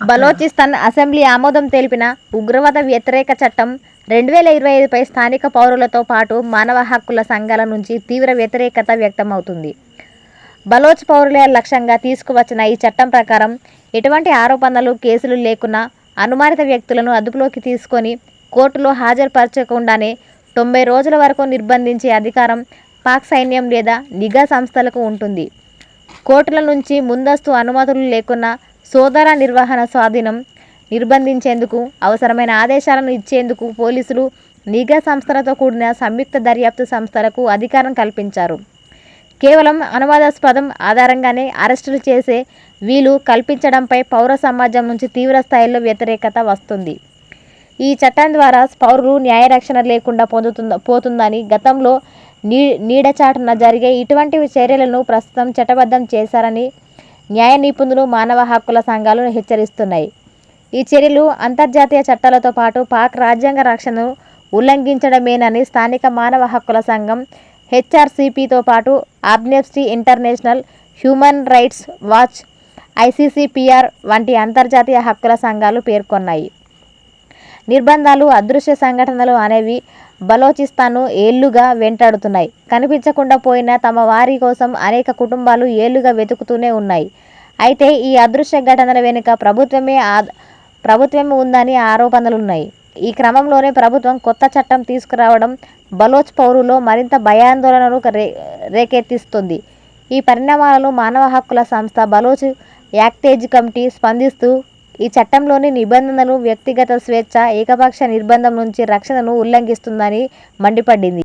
Balochistan assembly ఆమోదం తెలిపిన ఉగ్రవాద వ్యతిరేక చట్టం 2025పై స్థానిక పౌరులతో పాటు మానవ హక్కుల సంఘాల నుంచి తీవ్ర వ్యతిరేకత వ్యక్తమవుతుంది. బలోచ్ పౌరులే లక్ష్యంగా తీసుకువచ్చిన ఈ చట్టం ప్రకారం ఎటువంటి ఆరోపణలు, కేసులు లేకున్నా అనుమానిత వ్యక్తులను అదుపులోకి తీసుకొని కోర్టులో హాజరుపరచకుండానే 90 రోజుల వరకు నిర్బంధించే అధికారం పాక్ సైన్యం లేదా నిఘా సంస్థలకు ఉంటుంది. కోర్టుల నుంచి ముందస్తు అనుమతులు లేకున్నా సోదాల నిర్వహణ స్వాధీనం, నిర్బంధించేందుకు అవసరమైన ఆదేశాలను ఇచ్చేందుకు పోలీసులు, నిఘా సంస్థలతో కూడిన సంయుక్త దర్యాప్తు సంస్థలకు అధికారం కల్పించారు. కేవలం అనుమానాస్పదం ఆధారంగానే అరెస్టులు చేసే వీలు కల్పించడంపై పౌర సమాజం నుంచి తీవ్ర స్థాయిలో వ్యతిరేకత వస్తుంది. ఈ చట్టం ద్వారా పౌరులు న్యాయరక్షణ లేకుండా పోతుందని గతంలో నీడచాటున జరిగే ఇటువంటి చర్యలను ప్రస్తుతం చట్టబద్ధం చేశారని న్యాయ నిపుణులు, మానవ హక్కుల సంఘాలు హెచ్చరిస్తున్నాయి. ఈ చర్యలు అంతర్జాతీయ చట్టాలతో పాటు పాక్ రాజ్యాంగ రక్షణను ఉల్లంఘించడమేనని స్థానిక మానవ హక్కుల సంఘం హెచ్ఆర్సీపీతో పాటు Amnesty International, Human Rights Watch, ICCPR వంటి అంతర్జాతీయ హక్కుల సంఘాలు పేర్కొన్నాయి. నిర్బంధాలు, అదృశ్య సంఘటనలు అనేవి బలోచిస్తాన్ను ఏళ్లుగా వెంటాడుతున్నాయి. కనిపించకుండా పోయిన తమ వారి కోసం అనేక కుటుంబాలు ఏళ్లుగా వెతుకుతూనే ఉన్నాయి. అయితే ఈ అదృశ్య ఘటనల వెనుక ప్రభుత్వమే ఉందని ఆరోపణలున్నాయి. ఈ క్రమంలోనే ప్రభుత్వం కొత్త చట్టం తీసుకురావడం బలోచ్ పౌరుల్లో మరింత భయాందోళనను రేకెత్తిస్తుంది. ఈ పరిణామాలను మానవ హక్కుల సంస్థ బలోచ్ యాక్టేజ్ కమిటీ స్పందిస్తూ ఈ చట్టంలోని నిబంధనలు వ్యక్తిగత స్వేచ్ఛ, ఏకపక్ష నిర్బంధం నుంచి రక్షణను ఉల్లంఘిస్తుందని మండిపడింది.